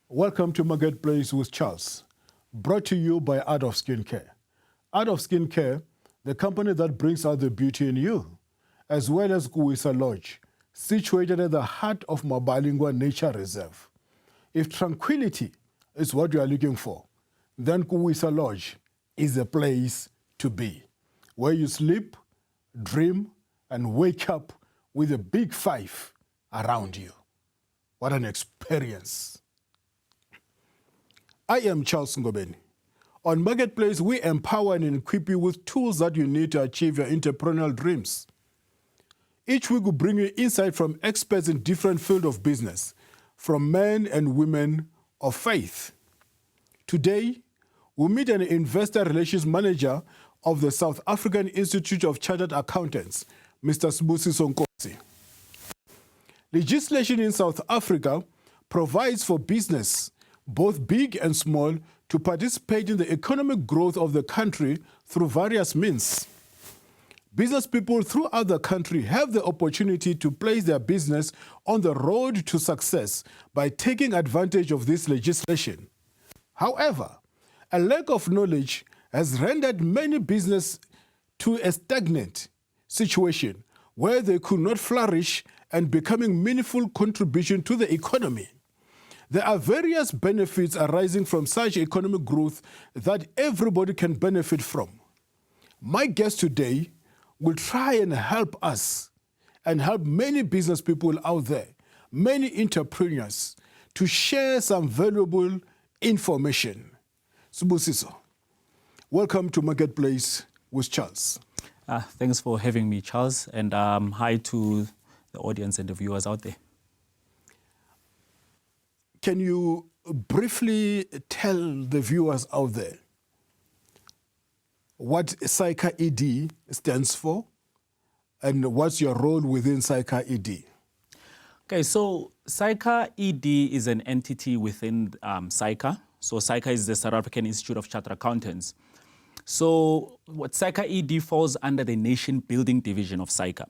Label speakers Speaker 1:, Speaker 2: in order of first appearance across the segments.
Speaker 1: Welcome to Marketplace with Charles, brought to you by Art of Skincare. Art of Skincare, the company that brings out the beauty in you, as well as Kuwisa Lodge, situated at the heart of Mabalingwa Nature Reserve. If tranquility is what you are looking for, then Kuwisa Lodge is the place to be, where you sleep, dream, and wake up with a big five around you. What an experience. I am Charles Ngobeni. On Marketplace, we empower and equip you with tools that you need to achieve your entrepreneurial dreams. Each week we bring you insight from experts in different fields of business, from men and women of faith. Today, we meet an investor relations manager of the South African Institute of Chartered Accountants, Mr. Sibusiso Nkosi. Legislation in South Africa provides for business, both big and small, to participate in the economic growth of the country through various means. Business people throughout the country have the opportunity to place their business on the road to success by taking advantage of this legislation. However, a lack of knowledge has rendered many businesses to a stagnant situation where they could not flourish and becoming meaningful contribution to the economy. There are various benefits arising from such economic growth that everybody can benefit from. My guest today will try and help us and help many business people out there, many entrepreneurs, to share some valuable information. Sibusiso, welcome to Marketplace with Charles.
Speaker 2: Thanks for having me, Charles, and hi to the audience and the viewers out there.
Speaker 1: Can you briefly tell the viewers out there what SAICA ED stands for and what's your role within SAICA ED?
Speaker 2: Okay, so SAICA ED is an entity within SAICA. So SAICA is the South African Institute of Chartered Accountants. So what SAICA ED falls under the nation building division of SAICA.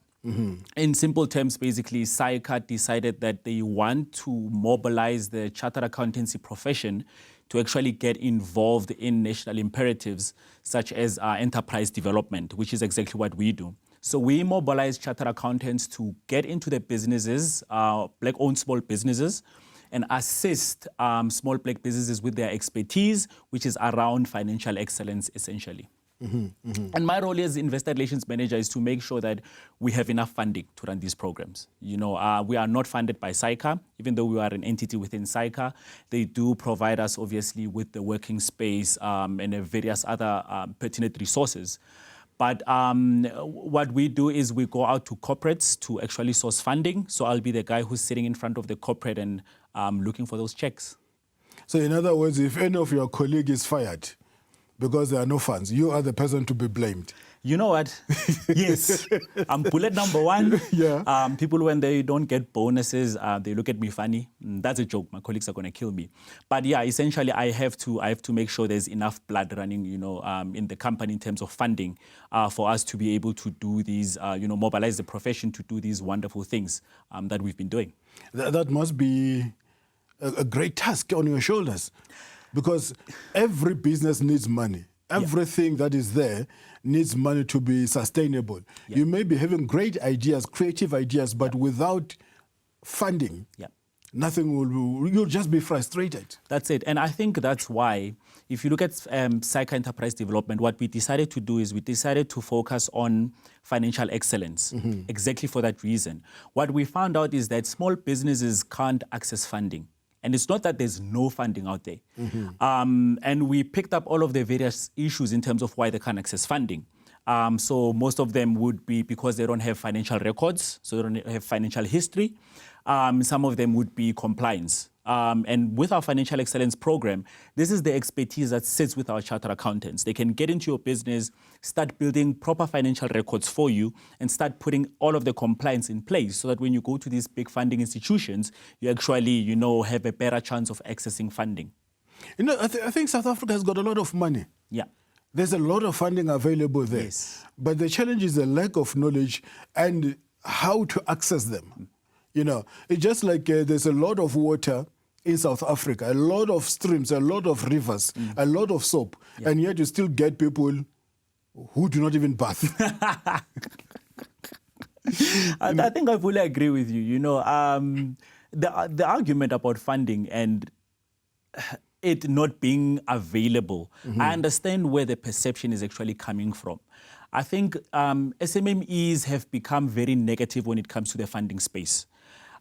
Speaker 2: In simple terms, basically, SAICA decided that they want to mobilize the chartered accountancy profession to actually get involved in national imperatives such as enterprise development, which is exactly what we do. So we mobilize chartered accountants to get into the businesses, black-owned small businesses, and assist small black businesses with their expertise, which is around financial excellence, essentially. And my role as investor relations manager is to make sure that we have enough funding to run these programs. You know, we are not funded by SAICA, even though we are an entity within SAICA. They do provide us, obviously, with the working space and various other pertinent resources. But what we do is we go out to corporates to actually source funding. So I'll be the guy who's sitting in front of the corporate and looking for those checks.
Speaker 1: So in other words, if any of your colleague is fired because there are no funds, you are the person to be blamed.
Speaker 2: You know what? Yes. I'm bullet number one.
Speaker 1: Yeah.
Speaker 2: People, when they don't get bonuses, they look at me funny. That's a joke. My colleagues are going to kill me. But yeah, essentially, I have to make sure there's enough blood running, you know, in the company in terms of funding for us to be able to do these, you know, mobilize the profession to do these wonderful things that we've been doing.
Speaker 1: That must be a great task on your shoulders, because every business needs money. Everything that is there needs money to be sustainable. You may be having great ideas, creative ideas, but without funding, nothing will, you'll just be frustrated.
Speaker 2: That's it. And I think that's why, if you look at SAICA Enterprise Development, what we decided to do is we decided to focus on financial excellence, exactly for that reason. What we found out is that small businesses can't access funding. And it's not that there's no funding out there. And we picked up all of the various issues in terms of why they can't access funding. So most of them would be because they don't have financial records, so they don't have financial history. Some of them would be compliance. And with our financial excellence program, this is the expertise that sits with our chartered accountants. They can get into your business, start building proper financial records for you, and start putting all of the compliance in place so that when you go to these big funding institutions, you actually, you know, have a better chance of accessing funding.
Speaker 1: You know, I think South Africa has got a lot of money.
Speaker 2: Yeah.
Speaker 1: There's a lot of funding available there.
Speaker 2: Yes.
Speaker 1: But the challenge is the lack of knowledge and how to access them. You know, it's just like there's a lot of water in South Africa, a lot of streams, a lot of rivers, a lot of soap, and yet you still get people who do not even bath.
Speaker 2: I think I fully agree with you. You know, the argument about funding and it not being available, I understand where the perception is actually coming from. I think SMMEs have become very negative when it comes to the funding space.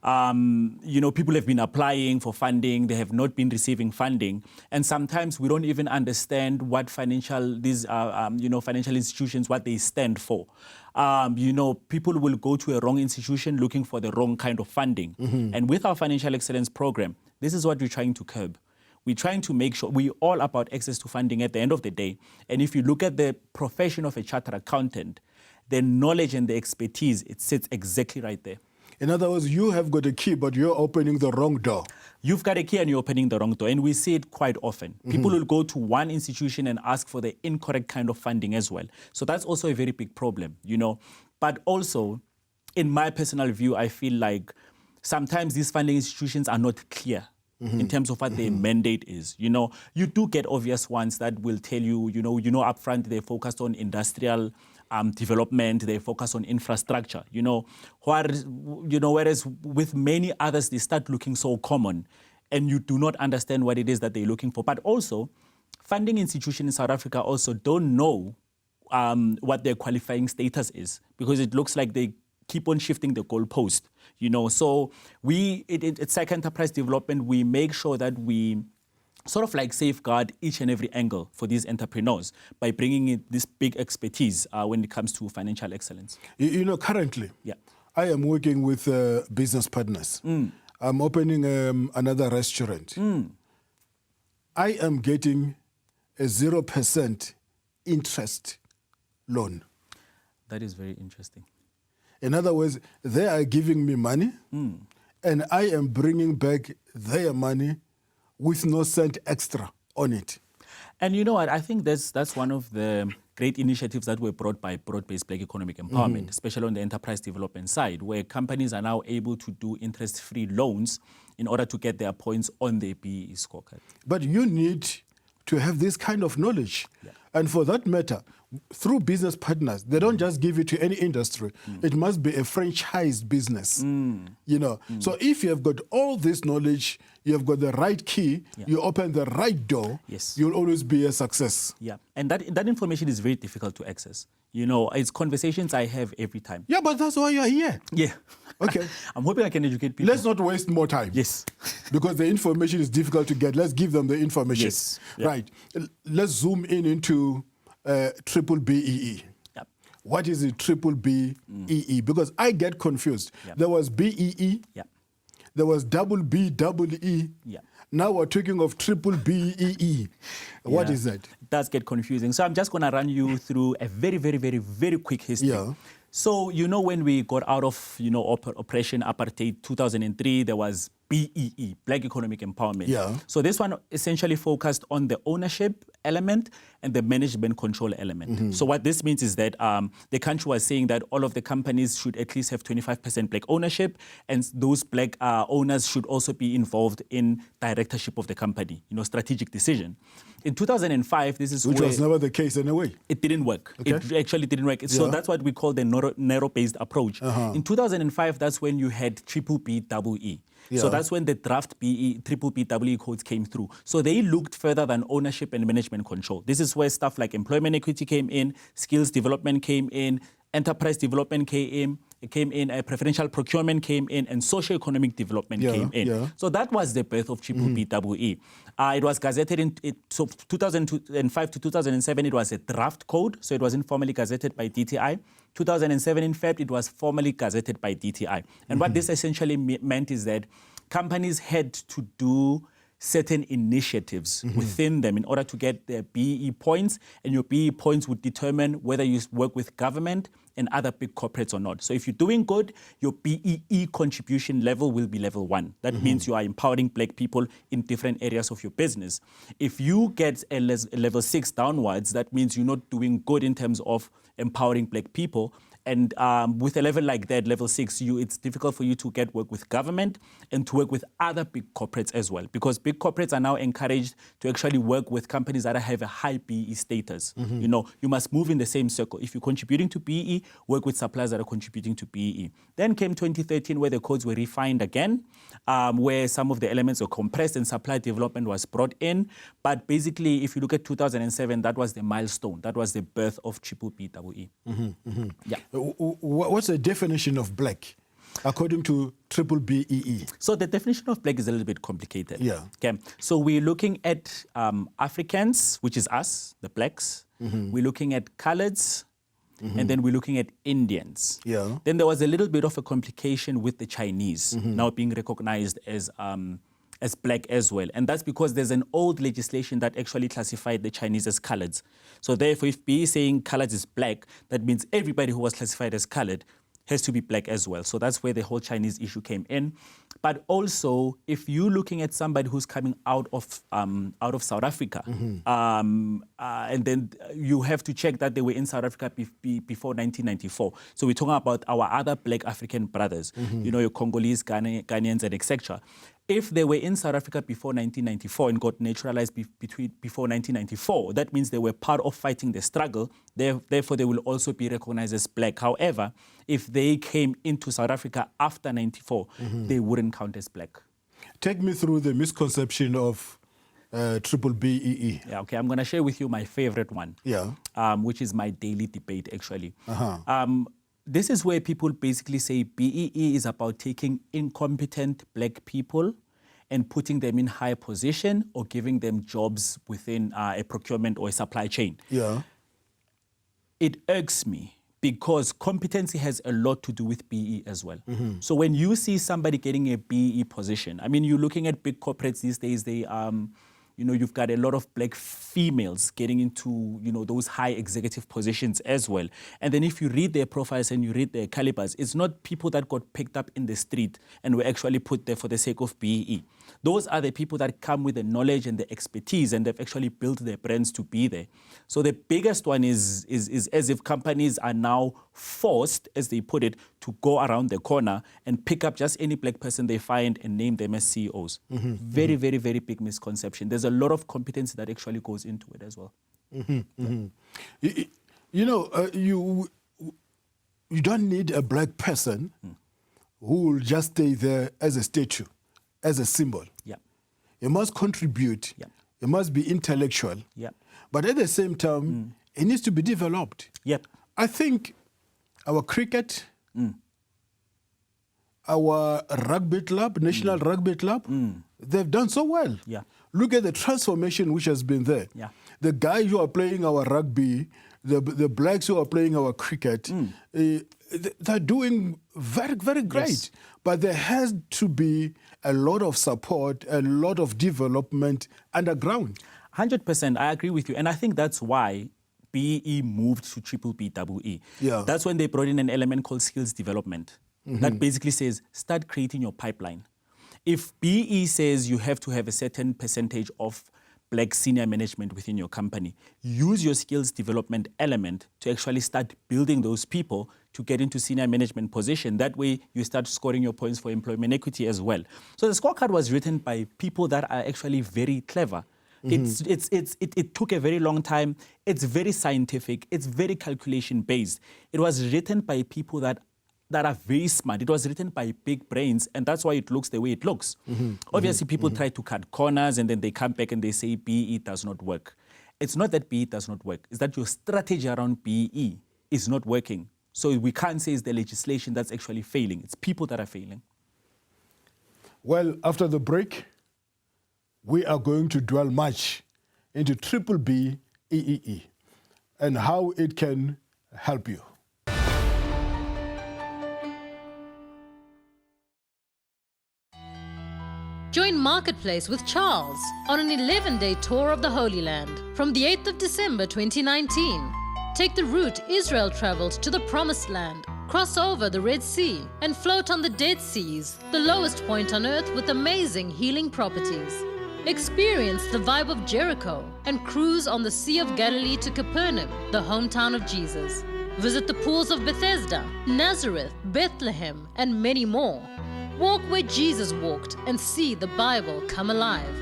Speaker 2: You know, people have been applying for funding, they have not been receiving funding, and sometimes we don't even understand what financial institutions, what they stand for. You know, people will go to a wrong institution looking for the wrong kind of funding. And with our financial excellence program, this is what we're trying to curb. We're trying to make sure we're all about access to funding at the end of the day. And if you look at the profession of a chartered accountant, the knowledge and the expertise, it sits exactly right there.
Speaker 1: In other words, you have got a key, but you're opening the wrong door.
Speaker 2: You've got a key and you're opening the wrong door. And we see it quite often. People will go to one institution and ask for the incorrect kind of funding as well. So that's also a very big problem, you know. But also, in my personal view, I feel like sometimes these funding institutions are not clear in terms of what their mandate is. You know, you do get obvious ones that will tell you, you know, upfront they're focused on industrial development, they focus on infrastructure, you know, whereas with many others, they start looking so common and you do not understand what it is that they're looking for. But also, funding institutions in South Africa also don't know what their qualifying status is, because it looks like they keep on shifting the goalpost, you know. So at SAICA Enterprise Development, we make sure that we sort of like safeguard each and every angle for these entrepreneurs by bringing in this big expertise when it comes to financial excellence.
Speaker 1: You know, currently, I am working with business partners. I'm opening another restaurant. I am getting a 0% interest loan.
Speaker 2: That is very interesting.
Speaker 1: In other words, they are giving me money, and I am bringing back their money with no cent extra on it.
Speaker 2: And you know what? I think that's one of the great initiatives that were brought by Broad-Based Black Economic Empowerment, especially on the enterprise development side, where companies are now able to do interest-free loans in order to get their points on their BBBEE scorecard.
Speaker 1: But you need to have this kind of knowledge. And for that matter, through business partners, they don't just give it to any industry. It must be a franchised business. You know, so if you have got all this knowledge, you have got the right key, you open the right door, you'll always be a success.
Speaker 2: Yeah, and that information is very difficult to access. You know, it's conversations I have every time.
Speaker 1: Yeah, but that's why you're here.
Speaker 2: Yeah.
Speaker 1: Okay.
Speaker 2: I'm hoping I can educate people.
Speaker 1: Let's not waste more time.
Speaker 2: Yes.
Speaker 1: Because the information is difficult to get. Let's give them the information.
Speaker 2: Yes.
Speaker 1: Right. Let's zoom into triple BEE. What is it, triple BEE? Because I get confused. There was BEE. There was double BEE. Now we're talking of triple BEE. What is that?
Speaker 2: It does get confusing. So I'm just going to run you through a very, very, very, very quick history. So, you know, when we got out of, you know, Operation Apartheid 2003, there was BEE, Black Economic Empowerment. So this one essentially focused on the ownership element and the management control element. So what this means is that the country was saying that all of the companies should at least have 25% Black ownership, and those Black owners should also be involved in directorship of the company, you know, strategic decision. In 2005, this is
Speaker 1: Which was never the case anyway.
Speaker 2: It didn't work. It actually didn't work. So that's what we call the narrow-based approach. In 2005, that's when you had triple BBBEE. So that's when the draft triple BBBEE codes came through. So they looked further than ownership and management control. This is where stuff like employment equity came in, skills development came in, enterprise development came in, preferential procurement came in, and socio-economic development came in. So that was the birth of triple BBBEE. It was gazetted in 2005 to 2007. It was a draft code, so it wasn't formally gazetted by DTI. 2007, in fact, it was formally gazetted by DTI. And what this essentially meant is that companies had to do certain initiatives within them in order to get their BEE points, and your BEE points would determine whether you work with government and other big corporates or not. So if you're doing good, your BEE contribution level will be level 1. That means you are empowering Black people in different areas of your business. If you get a level 6 downwards, that means you're not doing good in terms of empowering Black people, And with a level like that, level 6, it's difficult for you to get work with government and to work with other big corporates as well, because big corporates are now encouraged to actually work with companies that have a high BEE status. You know, you must move in the same circle. If you're contributing to BEE, work with suppliers that are contributing to BEE. Then came 2013, where the codes were refined again, where some of the elements were compressed and supply development was brought in. But basically, if you look at 2007, that was the milestone. That was the birth of BBBEE. Yeah.
Speaker 1: What's the definition of black according to BBBEE?
Speaker 2: So the definition of black is a little bit complicated.
Speaker 1: Yeah.
Speaker 2: Okay. So we're looking at Africans, which is us, the blacks. We're looking at coloreds, and then we're looking at Indians.
Speaker 1: Yeah.
Speaker 2: Then there was a little bit of a complication with the Chinese now being recognized as black as well. And that's because there's an old legislation that actually classified the Chinese as coloreds. So therefore, if BE saying colored is black, that means everybody who was classified as colored has to be black as well. So that's where the whole Chinese issue came in. But also, if you're looking at somebody who's coming out of South Africa, and then you have to check that they were in South Africa before 1994. So we're talking about our other black African brothers, you know, your Congolese, Ghanaians, and etc. If they were in South Africa before 1994 and got naturalized before 1994, that means they were part of fighting the struggle. Therefore, they will also be recognized as black. However, if they came into South Africa after 94, they wouldn't count as black.
Speaker 1: Take me through the misconception of BBBEE.
Speaker 2: Yeah, okay. I'm going to share with you my favorite one,
Speaker 1: Yeah.
Speaker 2: which is my daily debate, actually. This is where people basically say BEE is about taking incompetent black people and putting them in high position or giving them jobs within a procurement or a supply chain.
Speaker 1: Yeah.
Speaker 2: It irks me because competency has a lot to do with BEE as well. So when you see somebody getting a BEE position, I mean, you're looking at big corporates these days, they you know, you've got a lot of black females getting into, you know, those high executive positions as well. And then if you read their profiles and you read their calibers, it's not people that got picked up in the street and were actually put there for the sake of BEE. Those are the people that come with the knowledge and the expertise, and they've actually built their brands to be there. So the biggest one is as if companies are now forced, as they put it, to go around the corner and pick up just any black person they find and name them as CEOs. Very, very, very big misconception. There's a lot of competency that actually goes into it as well.
Speaker 1: You know, you don't need a black person who will just stay there as a statue, as a symbol.
Speaker 2: Yeah.
Speaker 1: You must contribute.
Speaker 2: Yeah.
Speaker 1: You must be intellectual.
Speaker 2: Yeah.
Speaker 1: But at the same time, it needs to be developed.
Speaker 2: Yep.
Speaker 1: I think our cricket, our rugby club, National Rugby Club, they've done so well.
Speaker 2: Yeah.
Speaker 1: Look at the transformation which has been there.
Speaker 2: Yeah.
Speaker 1: The guys who are playing our rugby, the blacks who are playing our cricket, they're doing very, very great.
Speaker 2: Yes.
Speaker 1: But there has to be a lot of support, a lot of development underground.
Speaker 2: 100%, I agree with you. And I think that's why BEE moved to BBBEE.
Speaker 1: Yeah.
Speaker 2: That's when they brought in an element called skills development. That basically says, start creating your pipeline. If BEE says you have to have a certain percentage of black senior management within your company, use your skills development element to actually start building those people to get into senior management position. That way you start scoring your points for employment equity as well. So the scorecard was written by people that are actually very clever. It took a very long time. It's very scientific. It's very calculation based. It was written by people that are very smart. It was written by big brains, and that's why it looks the way it looks. Obviously, people try to cut corners, and then they come back and they say BEE does not work. It's not that BEE does not work. It's that your strategy around BEE is not working. So we can't say it's the legislation that's actually failing. It's people that are failing.
Speaker 1: Well, after the break, we are going to dwell much into BBBEE and how it can help you.
Speaker 3: Join Marketplace with Charles on an 11-day tour of the Holy Land from the 8th of December 2019. Take the route Israel traveled to the Promised Land, cross over the Red Sea, and float on the Dead Seas, the lowest point on earth with amazing healing properties. Experience the vibe of Jericho and cruise on the Sea of Galilee to Capernaum, the hometown of Jesus. Visit the pools of Bethesda, Nazareth, Bethlehem, and many more. Walk where Jesus walked and see the Bible come alive.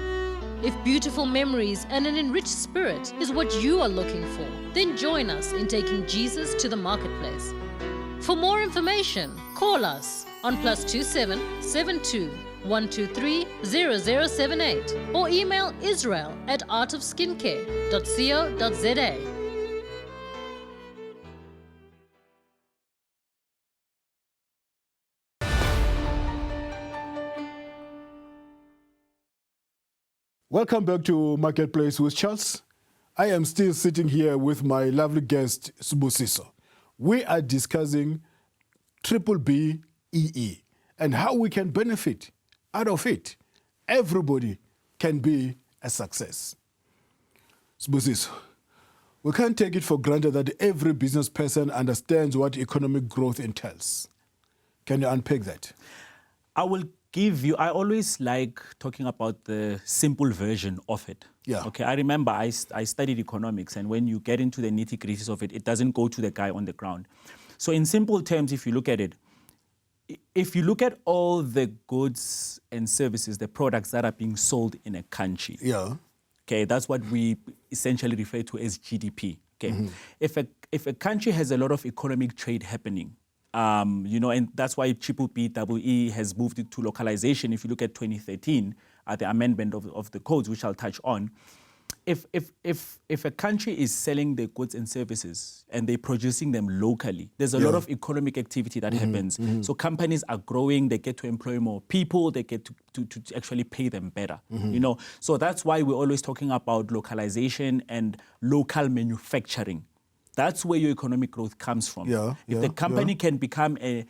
Speaker 3: If beautiful memories and an enriched spirit is what you are looking for, then join us in taking Jesus to the marketplace. For more information, call us on +27 72 123 0078 or email israel@artofskincare.co.za.
Speaker 1: Welcome back to Marketplace with Charles. I am still sitting here with my lovely guest, Sibusiso. We are discussing BBBEE and how we can benefit out of it. Everybody can be a success. Sibusiso, we can't take it for granted that every business person understands what economic growth entails. Can you unpack that?
Speaker 2: I always like talking about the simple version of it.
Speaker 1: Yeah.
Speaker 2: Okay, I remember I studied economics, and when you get into the nitty-gritties of it, it doesn't go to the guy on the ground. So in simple terms, if you look at it, if you look at all the goods and services, the products that are being sold in a country,
Speaker 1: yeah,
Speaker 2: okay, that's what we essentially refer to as GDP. Okay, if a country has a lot of economic trade happening, and that's why BBBEE has moved it to localization. If you look at 2013, the amendment of the codes, which I'll touch on, if a country is selling their goods and services and they're producing them locally, there's a lot of economic activity that happens. So companies are growing, they get to employ more people, they get to actually pay them better. So that's why we're always talking about localization and local manufacturing. That's where your economic growth comes from. If the company can become an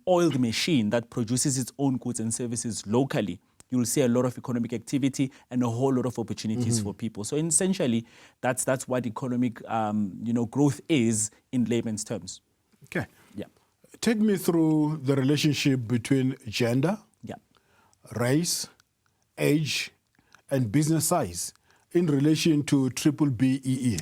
Speaker 2: oiled machine that produces its own goods and services locally, you'll see a lot of economic activity and a whole lot of opportunities for people. So essentially, that's what economic growth is in layman's terms.
Speaker 1: Okay.
Speaker 2: Yeah.
Speaker 1: Take me through the relationship between gender, race, age, and business size in relation to BBBEE.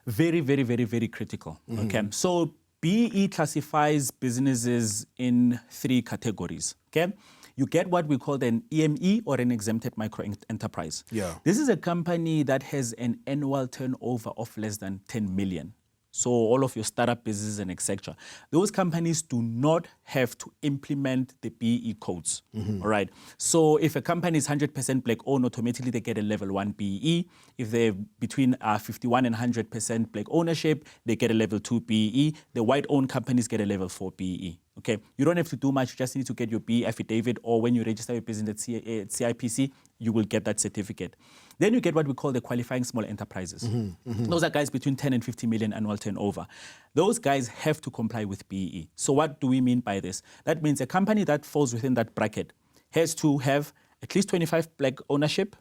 Speaker 2: Very, very, very, very critical. Okay. So BEE classifies businesses in 3 categories. Okay. You get what we call an EME, or an exempted micro enterprise.
Speaker 1: Yeah.
Speaker 2: This is a company that has an annual turnover of less than 10 million. So all of your startup businesses and etc. Those companies do not have to implement the BEE codes. All right. So if a company is 100% black owned, automatically they get a level 1 BEE. If they're between 51 and 100% black ownership, they get a level 2 BEE. The white owned companies get a level 4 BEE. Okay. You don't have to do much. You just need to get your BEE affidavit, or when you register your business at CIPC, you will get that certificate. Then you get what we call the qualifying small enterprises. Those are guys between 10 and 50 million annual turnover. Those guys have to comply with BEE. So what do we mean by this? That means a company that falls within that bracket has to have at least 25 black ownership,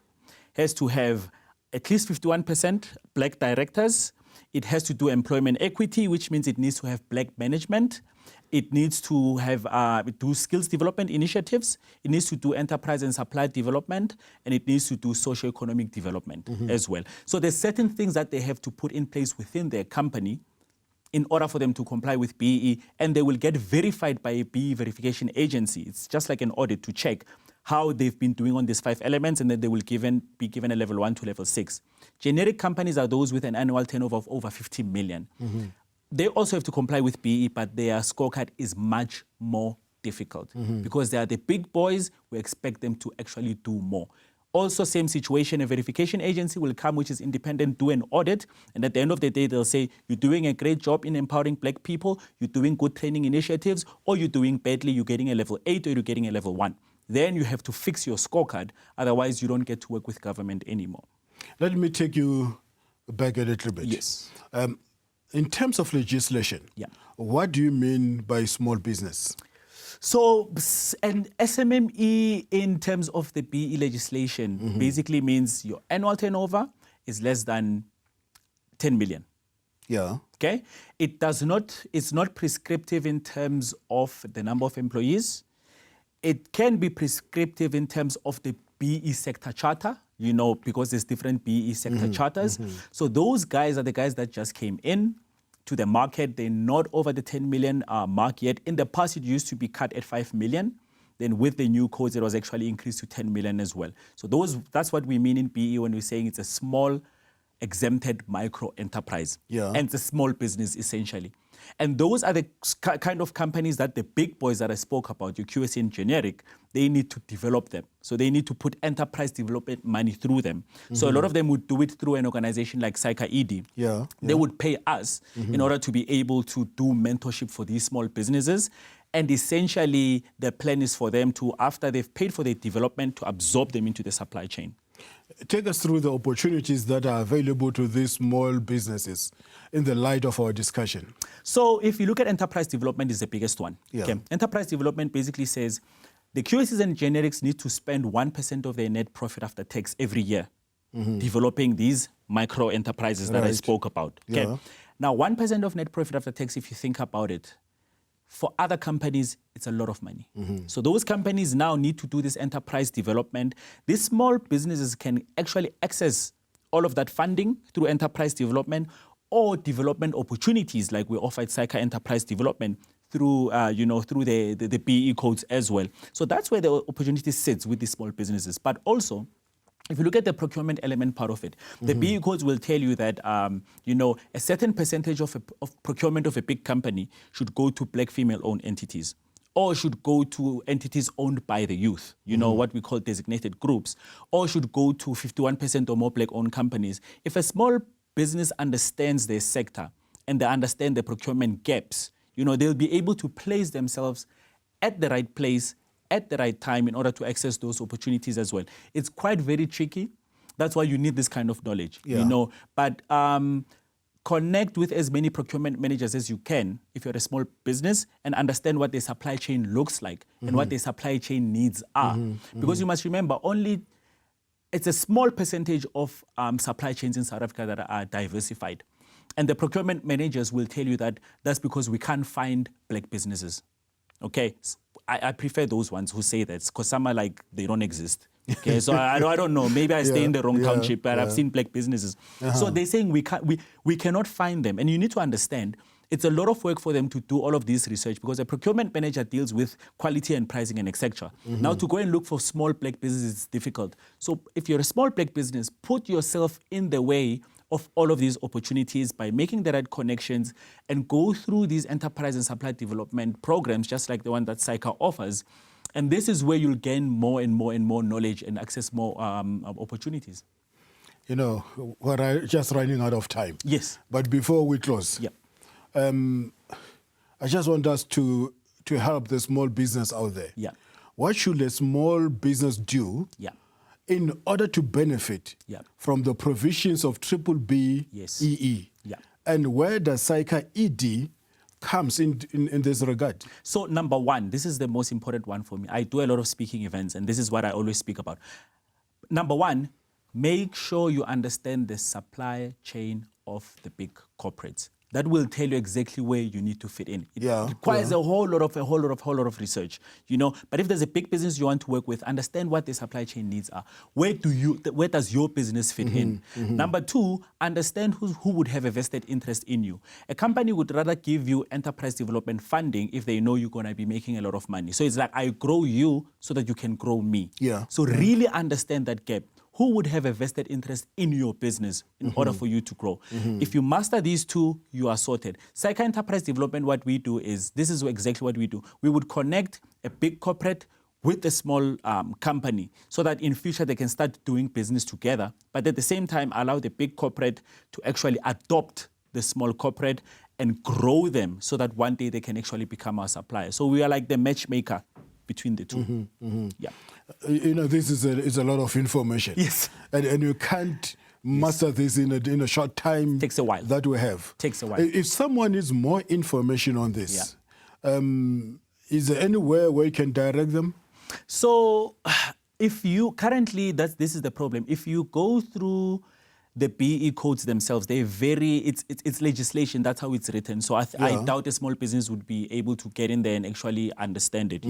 Speaker 2: has to have at least 51% black directors. It has to do employment equity, which means it needs to have black management. It needs to have do skills development initiatives. It needs to do enterprise and supply development, and it needs to do socio-economic development as well. So there's certain things that they have to put in place within their company in order for them to comply with BEE, and they will get verified by a BEE verification agency. It's just like an audit to check how they've been doing on these 5 elements, and then they will be given a level 1 to level 6. Generic companies are those with an annual turnover of over 50 million. They also have to comply with BEE, but their scorecard is much more difficult because they are the big boys. We expect them to actually do more. Also, same situation, a verification agency will come, which is independent, do an audit, and at the end of the day, they'll say, you're doing a great job in empowering black people, you're doing good training initiatives, or you're doing badly, you're getting a level 8 or you're getting a level 1. Then you have to fix your scorecard, otherwise you don't get to work with government anymore.
Speaker 1: Let me take you back a little bit.
Speaker 2: Yes.
Speaker 1: In terms of legislation, what do you mean by small business?
Speaker 2: So an SMME in terms of the BEE legislation basically means your annual turnover is less than 10 million.
Speaker 1: Yeah.
Speaker 2: Okay. It's not prescriptive in terms of the number of employees. It can be prescriptive in terms of the BEE sector charter, because there's different BEE sector charters. So those guys are the guys that just came in to the market. They're not over the 10 million mark yet. In the past, it used to be cut at 5 million. Then with the new codes, it was actually increased to 10 million as well. So that's what we mean in BE when we're saying it's a small exempted micro enterprise.
Speaker 1: Yeah.
Speaker 2: And it's a small business essentially. And those are the kind of companies that the big boys that I spoke about, your QSC and generic, they need to develop them. So they need to put enterprise development money through them. So a lot of them would do it through an organization like SAICA ED.
Speaker 1: Yeah.
Speaker 2: They would pay us in order to be able to do mentorship for these small businesses. And essentially, the plan is for them to, after they've paid for their development, to absorb them into the supply chain.
Speaker 1: Take us through the opportunities that are available to these small businesses in the light of our discussion.
Speaker 2: So if you look at enterprise development, is the biggest one.
Speaker 1: Yeah.
Speaker 2: Okay. Enterprise development basically says the QSCs and generics need to spend 1% of their net profit after tax every year developing these micro enterprises that I spoke about. Okay.
Speaker 1: Yeah.
Speaker 2: Now, 1% of net profit after tax, if you think about it, for other companies, it's a lot of money. So those companies now need to do this enterprise development. These small businesses can actually access all of that funding through enterprise development or development opportunities like we offer at SAICA Enterprise Development through, through the BE codes as well. So that's where the opportunity sits with these small businesses. But also, if you look at the procurement element part of it, the BE codes will tell you that, a certain percentage of procurement of a big company should go to black female-owned entities or should go to entities owned by the youth, what we call designated groups, or should go to 51% or more black-owned companies. If a small business understands their sector and they understand the procurement gaps, they'll be able to place themselves at the right place at the right time in order to access those opportunities as well. It's quite very tricky. That's why you need this kind of knowledge, But connect with as many procurement managers as you can if you're a small business and understand what their supply chain looks like and what their supply chain needs are. Because you must remember, it's a small percentage of supply chains in South Africa that are diversified. And the procurement managers will tell you that that's because we can't find black businesses. Okay, I prefer those ones who say that because some are like, they don't exist. Okay, so I don't know. Maybe I stay in the wrong township, but I've seen black businesses. So they're saying we cannot find them. And you need to understand, it's a lot of work for them to do all of this research because a procurement manager deals with quality and pricing and etc. Now to go and look for small black businesses is difficult. So if you're a small black business, put yourself in the way of all of these opportunities by making the right connections and go through these enterprise and supply development programs, just like the one that SAICA offers. And this is where you'll gain more and more and more knowledge and access more opportunities.
Speaker 1: We're just running out of time.
Speaker 2: Yes.
Speaker 1: But before we close, I just want us to help the small business out there.
Speaker 2: Yeah.
Speaker 1: What should a small business do in order to benefit from the provisions of BBBEE? And where does SAICA ED comes in this regard?
Speaker 2: So number one, this is the most important one for me. I do a lot of speaking events, and this is what I always speak about. Number one, make sure you understand the supply chain of the big corporates. That will tell you exactly where you need to fit in. It requires a whole lot of research, But if there's a big business you want to work with, understand what the supply chain needs are. Where does your business fit in? Number two, understand who would have a vested interest in you. A company would rather give you enterprise development funding if they know you're going to be making a lot of money. So it's like, I grow you so that you can grow me. So really understand that gap. Who would have a vested interest in your business in order for you to grow? If you master these two, you are sorted. SAICA Enterprise Development, what we do is, this is exactly what we do. We would connect a big corporate with a small company so that in future they can start doing business together, but at the same time allow the big corporate to actually adopt the small corporate and grow them so that one day they can actually become our supplier. So we are like the matchmaker between the two.
Speaker 1: This is a lot of information.
Speaker 2: Yes.
Speaker 1: And you can't master this in a short time.
Speaker 2: Takes a while.
Speaker 1: That we have.
Speaker 2: Takes a while.
Speaker 1: If someone needs more information on this, is there anywhere where you can direct them?
Speaker 2: So if you currently, this is the problem. If you go through the BE codes themselves, they're it's legislation, that's how it's written. So I doubt a small business would be able to get in there and actually understand it,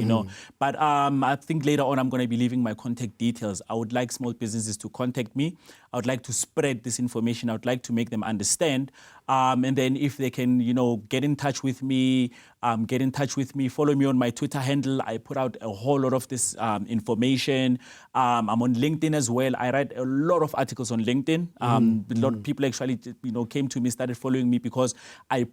Speaker 2: But I think later on I'm going to be leaving my contact details. I would like small businesses to contact me. I would like to spread this information. I would like to make them understand And then if they can, get in touch with me, follow me on my Twitter handle. I put out a whole lot of this information. I'm on LinkedIn as well. I write a lot of articles on LinkedIn. A lot of people actually, came to me, started following me because I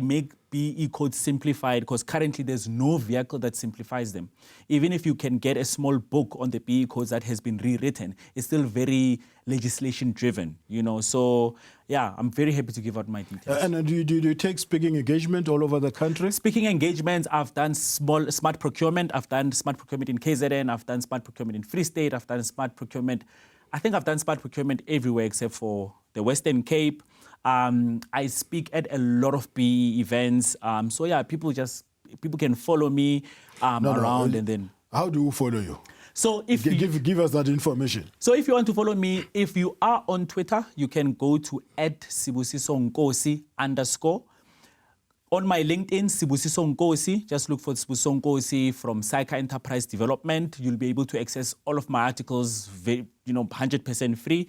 Speaker 2: make BEE codes simplified, because currently there's no vehicle that simplifies them. Even if you can get a small book on the BEE codes that has been rewritten, it's still very legislation driven, So yeah, I'm very happy to give out my details.
Speaker 1: And do you take speaking engagement all over the country?
Speaker 2: Speaking engagements, I've done smart procurement. I've done smart procurement in KZN. I've done smart procurement in Free State. I've done smart procurement. I think I've done smart procurement everywhere except for the Western Cape. I speak at a lot of BEE events. So yeah, people can follow me around and then.
Speaker 1: How do we follow you?
Speaker 2: So if
Speaker 1: give us that information.
Speaker 2: So if you want to follow me, if you are on Twitter, you can go to @Sibusiso Nkosi _. On my LinkedIn, Sibusiso Nkosi, just look for Sibusiso Nkosi from SAICA Enterprise Development. You'll be able to access all of my articles, 100% free.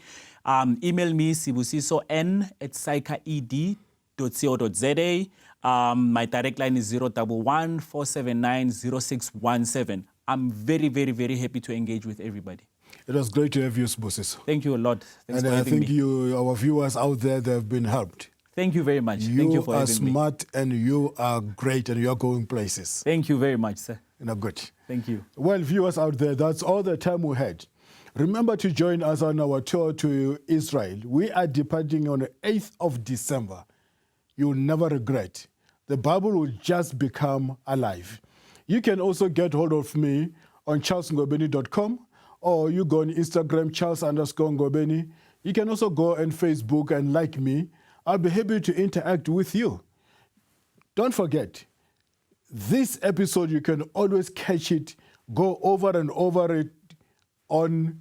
Speaker 2: Email me, sibusisoN@saicaed.co.za. My direct line is 011 479 0617. I'm very, very, very happy to engage with everybody.
Speaker 1: It was great to have you, Sibusiso.
Speaker 2: Thank you a lot. Thanks
Speaker 1: and
Speaker 2: for
Speaker 1: I
Speaker 2: having
Speaker 1: think
Speaker 2: me.
Speaker 1: Our viewers out there, they have been helped.
Speaker 2: Thank you very much. Thank you for having me.
Speaker 1: You are smart and you are great and you are going places.
Speaker 2: Thank you very much, sir.
Speaker 1: Good.
Speaker 2: Thank you.
Speaker 1: Well, viewers out there, that's all the time we had. Remember to join us on our tour to Israel. We are departing on the 8th of December. You'll never regret. The Bible will just become alive. You can also get hold of me on charlesngobeni.com, or you go on Instagram, Charles_Ngobeni. You can also go on Facebook and like me. I'll be happy to interact with you. Don't forget, this episode, you can always catch it, go over and over it on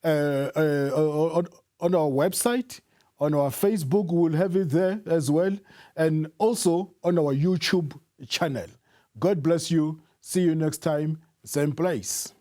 Speaker 1: our website, on our Facebook, we'll have it there as well, and also on our YouTube channel. God bless you. See you next time, same place.